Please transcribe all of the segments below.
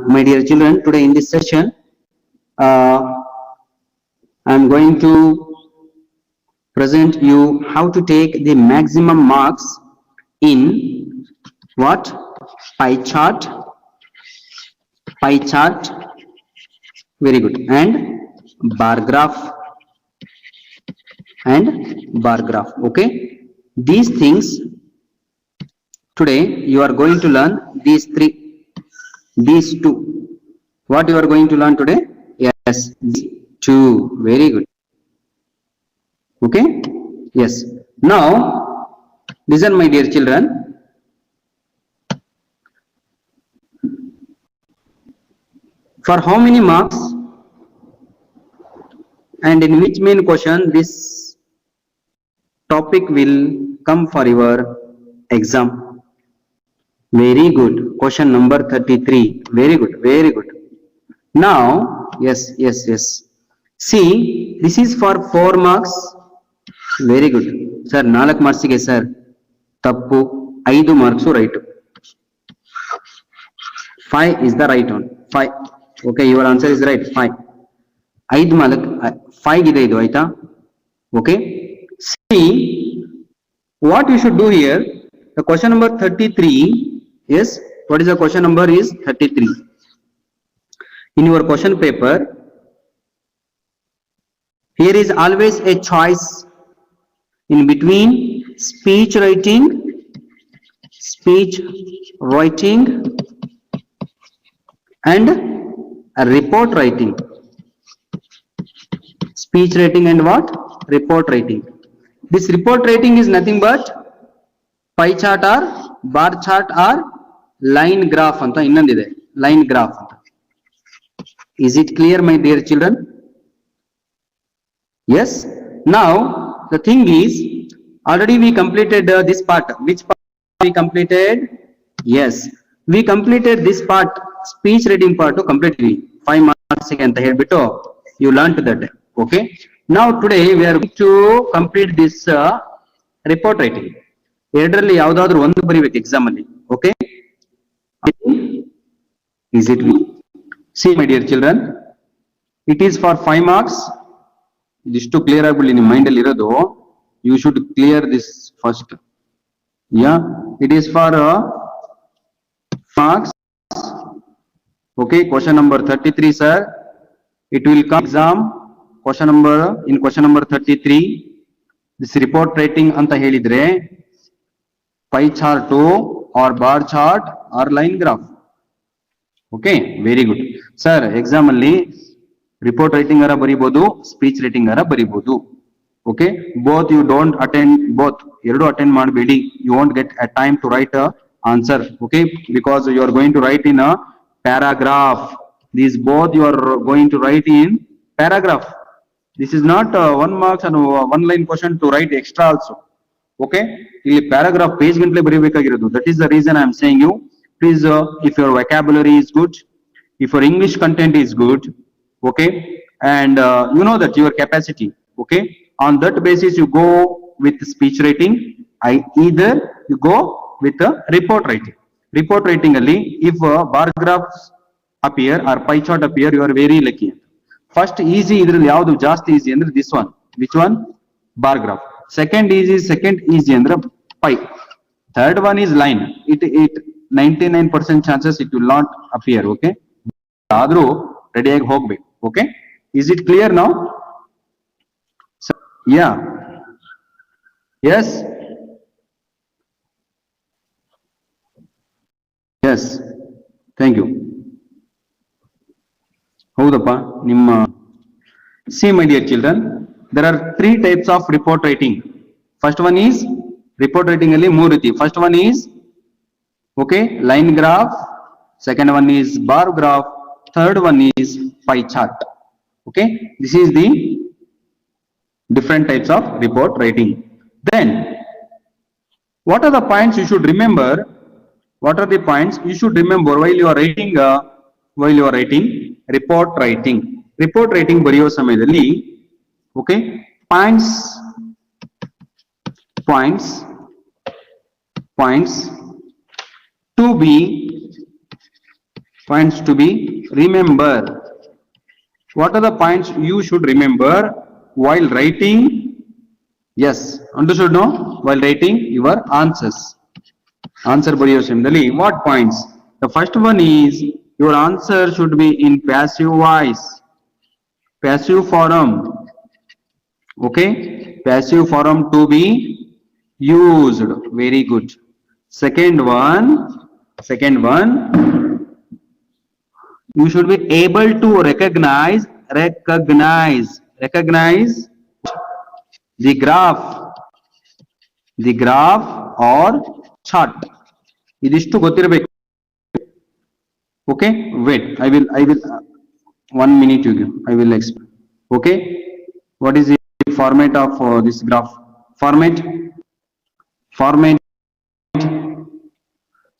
My dear children, today in this session, I am going to present you how to take the maximum marks in what? Pie chart, very good, and bar graph, okay? These things, today you are going to learn these two. What you are going to learn today? Yes, these two, very good. Okay, yes. Now listen, my dear children. For how many marks and in which main question this topic will come for your exam? Very good. Question number 33. Very good, very good. Now, yes. See, this is for 4 marks. Very good. Sir, 4 marks ಗೆ sir. Tappu, 5 marks right. 5 is the right one. 5. Okay, your answer is right. 5. 5 malak 5 ide idu aita. Okay. See, what you should do here, the question number 33, yes, what is the question number is 33. In your question paper, here is always a choice in between speech writing and a report writing. Speech writing and what? Report writing. This report writing is nothing but pie chart or bar chart or line graph anta innondide, line graph anta. Is it clear, my dear children? Yes. Now the thing is, already we completed this part. Which part we completed? Yes, we completed this part, speech reading part to completely 5 marks anta helbittu you learned that. Okay, now today we are going to complete this report writing. ಎರಡರಲ್ಲಿ ಯಾವುದಾದರೂ ಒಂದು ಬರಿಬೇಕು exam ಅಲ್ಲಿ. Okay, is it? See, my dear children, it is for 5 marks. ಇದಿಷ್ಟು clear ಆಗ್ಬಿಡ್ಲಿ ನಿಮ್ಮ mind ಅಲ್ಲಿ ಇರೋದು. You should clear this first. Yeah, it is for marks. Okay, question number 33, sir. It will come exam. Question number 33. This report writing anta helidre pie chart or bar chart or line graph. Okay, very good. Sir, exam ಅಲ್ಲಿ report writing ara baribodu, speech writing ara baribodu. Okay, both you don't attend, both ಎರಡು attend ಮಾಡಬೇಡಿ. You won't get a time to write a answer. Okay, because you are going to write in a paragraph. These both you are going to write in paragraph. This is not 1 marks and 1 line question to write extra also. Okay, ಇಲ್ಲಿ paragraph page ಗಂಟಲೆ ಬರಿಬೇಕಾಗಿರೋದು. That is the reason I am saying you, please, if your vocabulary is good, if your English content is good, okay, and you know that your capacity, okay, on that basis you go with speech writing, either you go with report writing. Report writing alli if bar graphs appear or pie chart appear, you are very lucky. First easy idರಲ್ಲಿ ಯಾವುದು ಜಾಸ್ತಿ easy ಅಂದ್ರೆ this one. Which one? Bar graph. Second easy ಅಂದ್ರೆ pie. Third one is line. It 99% chances it will not appear. Okay, ಆದ್ರೂ ready ಆಗಿ ಹೋಗ್ಬೇಕು. Okay, is it clear now? So, yeah, yes, thank you. ಹೌದಪ್ಪ ನಿಮ್ಮ. See, my dear children, there are 3 types of report writing. First one is report writing ಅಲ್ಲಿ 3 ರೀತಿ. First one is okay, line graph. Second one is bar graph. Third one is pie chart. Okay, this is the different types of report writing. Then what are the points you should remember? What are the points you should remember while you are writing report writing? Report writing ಬರೆಯೋ ಸಮಯದಲ್ಲಿ okay, points to be Points to be remember. What are the points you should remember while writing? Yes, understood no? While writing your answers. Answer ಬರೆಯೋ ಸಮಯದಲ್ಲಿ what points? The first one is your answer should be in passive voice. Passive form. Okay? Passive form to be used. Very good. Second one, you should be able to recognize the graph or chart. ಇದಿಷ್ಟು ಗೊತ್ತಿರಬೇಕು. Okay, wait, I will 1 minute you give, I will explain. Okay, what is the format of this graph? Format,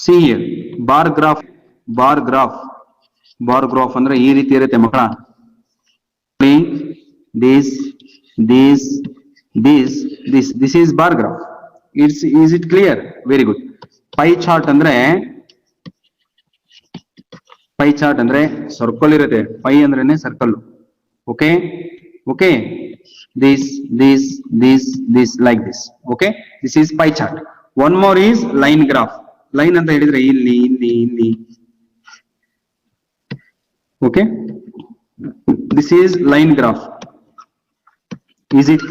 see here, bar graph ಅಂದ್ರೆ ಈ ರೀತಿ ಇರುತ್ತೆ ಮಕ್ಕಳ. this is bar graph. Is it clear? Very good. Pie chart ಅಂದ್ರೆ circle ಇರುತ್ತೆ. Pi ಅಂದ್ರೇನೆ circle. Okay, this like this. Okay, this is pie chart. One more is line graph. Line ಅಂತ ಹೇಳಿದ್ರೆ ಇಲ್ಲಿ. Okay, this is line graph. Is it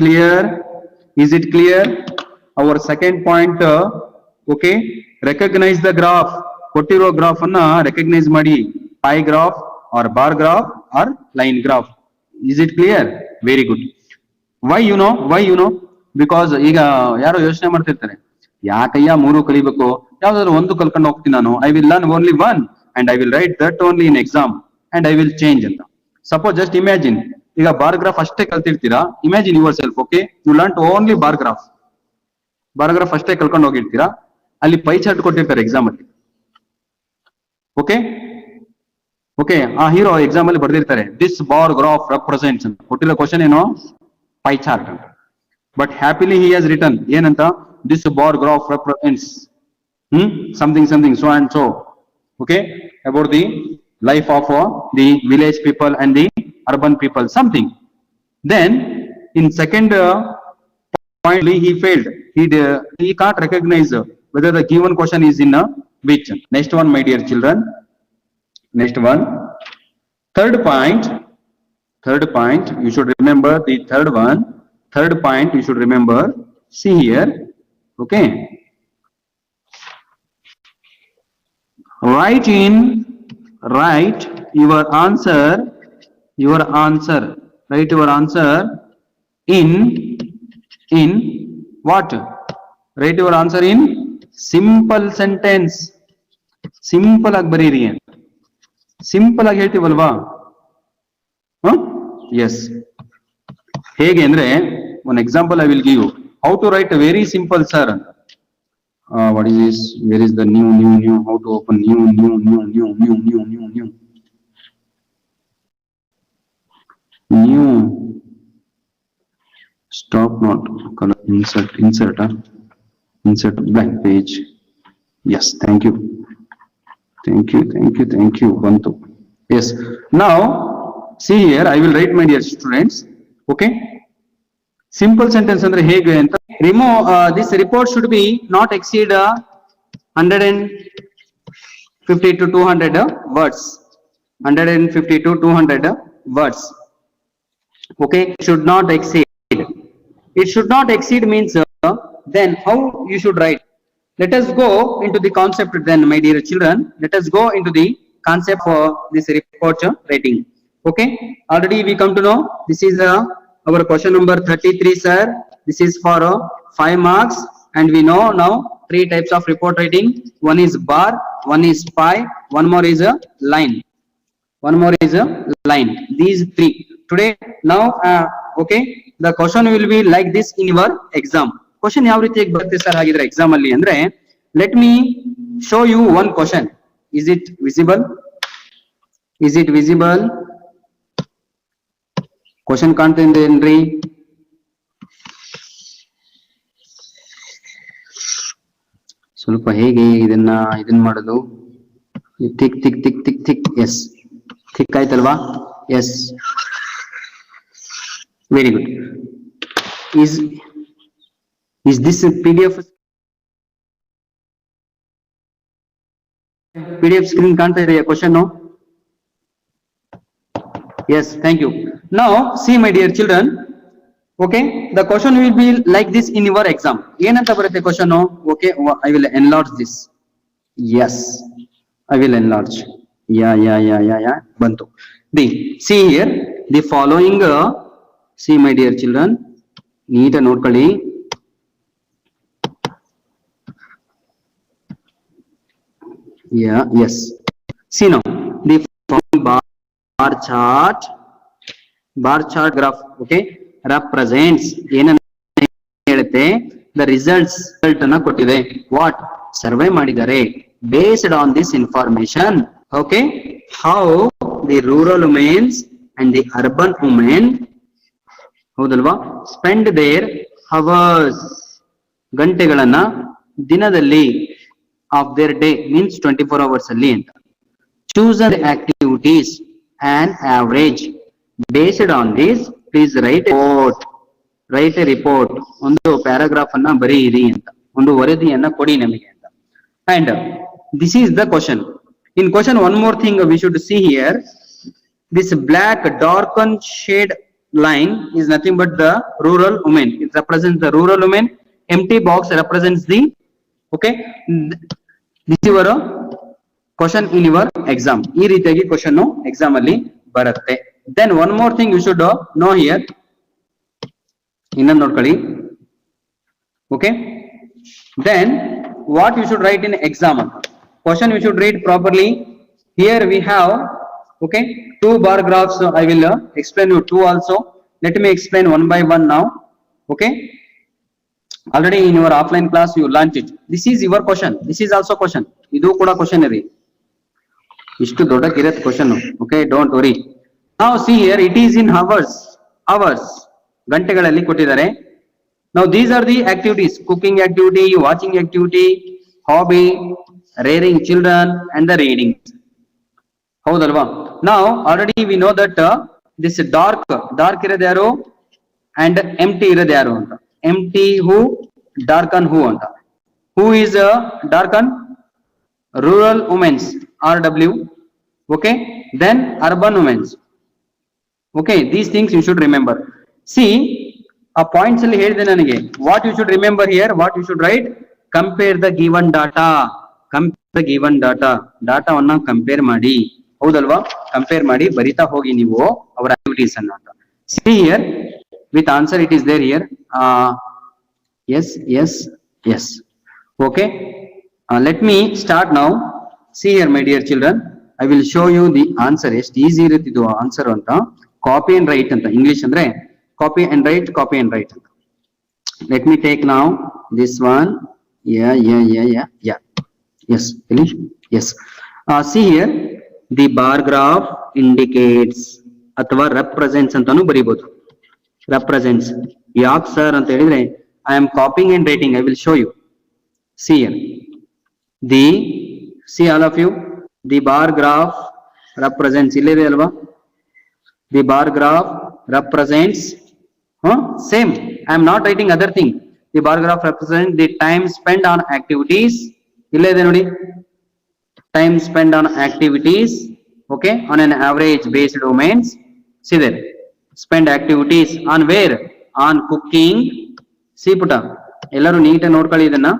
clear? Our second point, okay, recognize the graph. ಕೊಟ್ಟಿರೋ graph ಅನ್ನ recognise ಮಾಡಿ. Pie graph or bar graph or line graph. Is it clear? Very good. Why you know? Because ಈಗ ಯಾರೋ ಯೋಚನೆ ಮಾಡ್ತಿರ್ತಾರೆ, ಯಾಕಯ್ಯ ಮೂರು ಕಲಿಬೇಕು, ಯಾವ್ದಾದ್ರು ಒಂದು ಕಲ್ಕೊಂಡು ಹೋಗ್ತೀನಿ ನಾನು. I will learn only one and I will write that only in exam and I will change ಅಂತ. Suppose just imagine, ಈಗ ಬಾರ್ ಗ್ರಾಫ್ ಅಷ್ಟೇ ಕಲ್ತಿರ್ತೀರಾ. Imagine yourself, okay, you learnt only bar graph ಅಷ್ಟೇ ಕಲ್ಕೊಂಡು ಹೋಗಿರ್ತೀರಾ. ಅಲ್ಲಿ ಪೈ ಚಾರ್ಟ್ ಕೊಟ್ಟಿರ್ತಾರೆ exam ಅಲ್ಲಿ. Okay, ಆ ಹೀರೋ ಎಕ್ಸಾಮ್ ಅಲ್ಲಿ ಬರ್ದಿರ್ತಾರೆ ದಿಸ್ ಬಾರ್ ಗ್ರಾಫ್ ರೆಪ್ರೆಸೆಂಟ್ಸ್ ಅಂತ. ಕೊಟ್ಟಿರೋ ಕ್ವಶನ್ ಏನು? ಪೈ ಚಾರ್ಟ್ ಅಂತ. But happily he has written ಏನಂತ? This bar graph represents something so and so. Okay, about the life of the village people and the urban people, something. Then in second point he failed. He can't recognize whether the given question is in which. Next one, my dear children. Next one, third point, you should remember the third point you should remember. See here, okay, write your answer in what? Write your answer in simple sentence. Simple ಆಗಿ ಬರೀರಿ. Simple ಆಗಿ ಹೇಳ್ತೀವಲ್ವಾ? S. ಹೇಗೆ ಅಂದ್ರೆ one example I will give you. How to write a very simple, sir. What is this? Where is the new? How to open new? New. Stop not. Color insert blank page. Yes, thank you. Bantu. Yes. Now see here, I will write, my dear students. Okay, simple sentence andre hege anta. Remove this report should be not exceed 150 to 200 words. 150 to 200 words. Okay, should not exceed. It should not exceed means then how you should write? Let us go into the concept then, my dear children. Let us go into the concept for this report writing. Okay, already we come to know this is our question number 33, sir. This is for 5 marks, and we know now 3 types of report writing. One is bar, one is pie, one more is a line. These 3 today. Now okay, the question will be like this in your exam. Question ಯಾವ ರೀತಿಯಾಗಿ ಬರುತ್ತೆ sir ಹಾಗಿದ್ರೆ exam ಅಲ್ಲಿ ಅಂದ್ರೆ, let me show you one question. Is it visible? Question ಕಾಣ್ತೇನ್ರಿ? ಸ್ವಲ್ಪ ಹೇಗೆ ಇದನ್ನ ಮಾಡೋದು? ತಿಕ್ thick, yes. Thick ಆಯ್ತಲ್ವಾ? Yes. Very good. Is this a PDF screen ಕಾಣ್ತಾ ಇದೆಯಾ question? Yes, thank you. Now, see my dear children, okay, the question will be like this in your exam. ಏನಂತ ಬರುತ್ತೆ question? Okay, I will enlarge this. Yes, I will enlarge. Yeah. Bantu. See here, the following, see my dear children, neat and ನೋಡ್ಕೊಳ್ಳಿ. Yeah, yes. See now, the following bar chart graph, okay, represents ಏನಂತ ಹೇಳುತ್ತೆ, the results ಅನ್ನ ಕೊಟ್ಟಿದೆ. What? Survey ಮಾಡಿದ್ದಾರೆ. Based on this information, okay, how the rural women and the urban women, ಹೌದಲ್ವಾ, spend their hours, ಗಂಟೆಗಳನ್ನ ದಿನದಲ್ಲಿ of their day, means 24 hours ಅಲ್ಲಿ ಅಂತ. Choose the activities and average. Based on this, please write a report. ಒಂದು paragraph ಅನ್ನ ಬರೆಯಿರಿ ಅಂತ, ಒಂದು ವರದಿಯನ್ನ ಕೊಡಿ ನಮಗೆ ಅಂತ. And this is the question. In question, one more thing we should see here. This black darkened shade line is nothing but the rural women. It represents the rural women. Empty box represents the, okay, this is your question in your exam. ಈ ರೀತಿಯಾಗಿ question exam ಅಲ್ಲಿ ಬರುತ್ತೆ. Then one more thing you should know here. ಇನ್ನೊಂದು ನೋಡ್ಕೊಳ್ಳಿ. Okay. Then what you should write in exam? Question you should read properly. Here we have, okay, 2 bar graphs. I will explain you 2 also. Let me explain one by one now. Okay. Already in your offline class you learnt it. This is your question. This is also question. Idu kuda question iri. Ishtu dodakirat question. Okay, don't worry. Now see here, it is in hours. Gantegalalli kottidare. Now these are the activities: cooking activity, watching activity, hobby, rearing children, and the reading. Houdalva. Now already we know that this dark irade yaru and empty irade yaru anta. Empty who, darken who anta. Who is darken? Rural women's, RW. Okay, then urban women's. Okay, these things you should remember. See, a points alli helide nanage. What you should remember here, what you should write? Compare the given data. Data vanna compare ಮಾಡಿ, ಹೌದಲ್ವಾ? Compare ಮಾಡಿ ಬರಿತಾ ಹೋಗಿ ನೀವು ಅವರ activities ಅನ್ನ. See here, with answer it is there here. Yes. Okay. Let me start now. See here my dear children, I will show you the answer. ಎಷ್ಟು easy ಇರುತ್ತೆ ಇದು ಆನ್ಸರ್ ಅಂತ. ಕಾಪಿ ಅಂಡ್ ರೈಟ್ ಅಂತ, English ಅಂದ್ರೆ copy and write ಅಂತ. Let me take now this one. Yeah. Yes, finish. Yes. See here, the bar graph indicates ಅಥವಾ represents ಅಂತಾನು ಬರೀಬಹುದು. Represents. ಯಾಕ್ ಸರ್ ಅಂತ ಹೇಳಿದ್ರೆ, I am copying and writing. I will show you. See here. See all of you, the bar graph represents, illide alva? The bar graph represents, same. I am not writing other thing. The bar graph represents the time spent on activities. Illide nodi, time spent on activities. Okay, on an average based domains. See there, spend activities on where? On cooking. See putta, ellaru neat and nodkali idanna.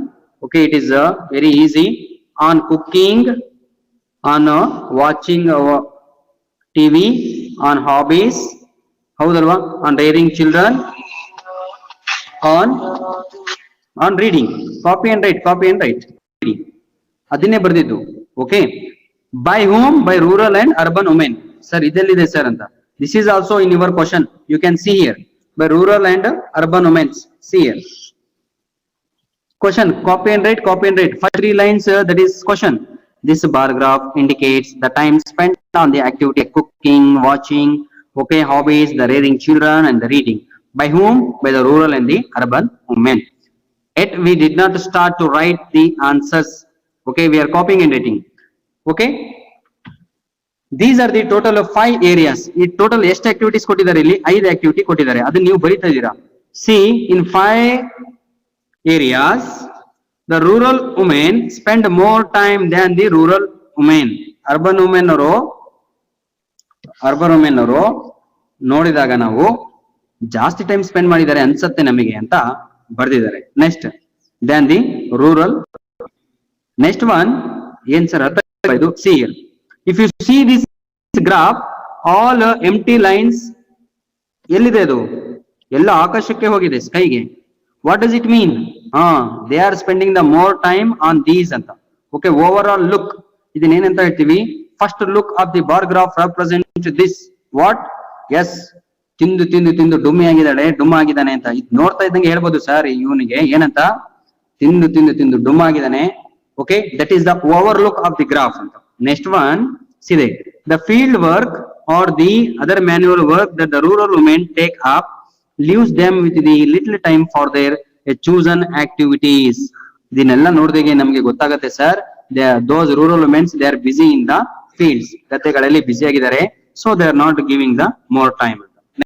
Okay, it is very easy. On cooking, on watching TV, on hobbies, ಹೌದಲ್ವಾ? On rearing children, on reading. Copy and write. ಅದನ್ನೇ ಬರ್ದಿದ್ದು. Okay. By whom? By rural and urban women. Sir, ಇದೆಲ್ಲಿದೆ sir ಅಂತ. This is also in your question. You can see here. By rural and urban women. See here. Question, copy and write. 3 lines, that is question. This bar graph indicates the time spent on the activity cooking, watching, okay, hobbies, the rearing children and the reading. By whom? By the rural and the urban women. Yet we did not start to write the answers. Okay, we are copying and writing. Okay. These are the total 5 areas. ಈ total ಎಷ್ಟು activities ಕೊಟ್ಟಿದ್ದಾರೆ ಇಲ್ಲಿ? 5 activity ಕೊಟ್ಟಿದ್ದಾರೆ. ಅದನ್ನ ನೀವು ಬರೀತಾ ಇದ್ದೀರಾ. C in 5 areas the rural women spend more time than the rural women. urban women ಅವರು ನೋಡಿದಾಗ ನಾವು ಜಾಸ್ತಿ ಟೈಮ್ ಸ್ಪೆಂಡ್ ಮಾಡಿದ್ದಾರೆ ಅನ್ಸತ್ತೆ ನಮಗೆ ಅಂತ ಬರ್ದಿದ್ದಾರೆ. Next than the rural. Next one ಏನ್ ಸರ್ ಅರ್ಥ ಇದು? see here, if you see this graph, all empty lines ಎಲ್ಲಿದೆ? ಅದು ಎಲ್ಲ ಆಕಾಶಕ್ಕೆ ಹೋಗಿದೆ, ಸ್ಕೈಗೆ. what does it mean? they are spending the more time on these ಅಂತ. okay, overall look ಇದನ್ನೇನಂತ ಹೇಳ್ತೀವಿ? first look of the bar graph represent this what? yes, ತಿಂದು ತಿಂದು ತಿಂದು ಡುಮ್ಮಿ ಆಗಿದ್ದಾನೆ ಅಂತ. ಇದು ನೋಡ್ತಾ ಇದ್ದಂಗೆ ಹೇಳ್ಬೋದು ಸರ್ ಇವನಿಗೆ ಏನಂತ, ತಿಂದು ತಿಂದು ತಿಂದು ಡುಮ್ಮ ಆಗಿದ್ದಾನೆ. okay, that is the overlook of the graph ಅಂತ. next one, see there, the field work or the other manual work that the rural women take up leaves them with the little time for their chosen activities. ಇದನ್ನೆಲ್ಲ ನೋಡಿದಾಗೆ ನಮಗೆ ಗೊತ್ತಾಗುತ್ತೆ sir, those rural women they are busy in the fields. ಗದ್ದೆಗಳಲ್ಲಿ busy ಆಗಿದ್ದಾರೆ, so they are not giving the more time.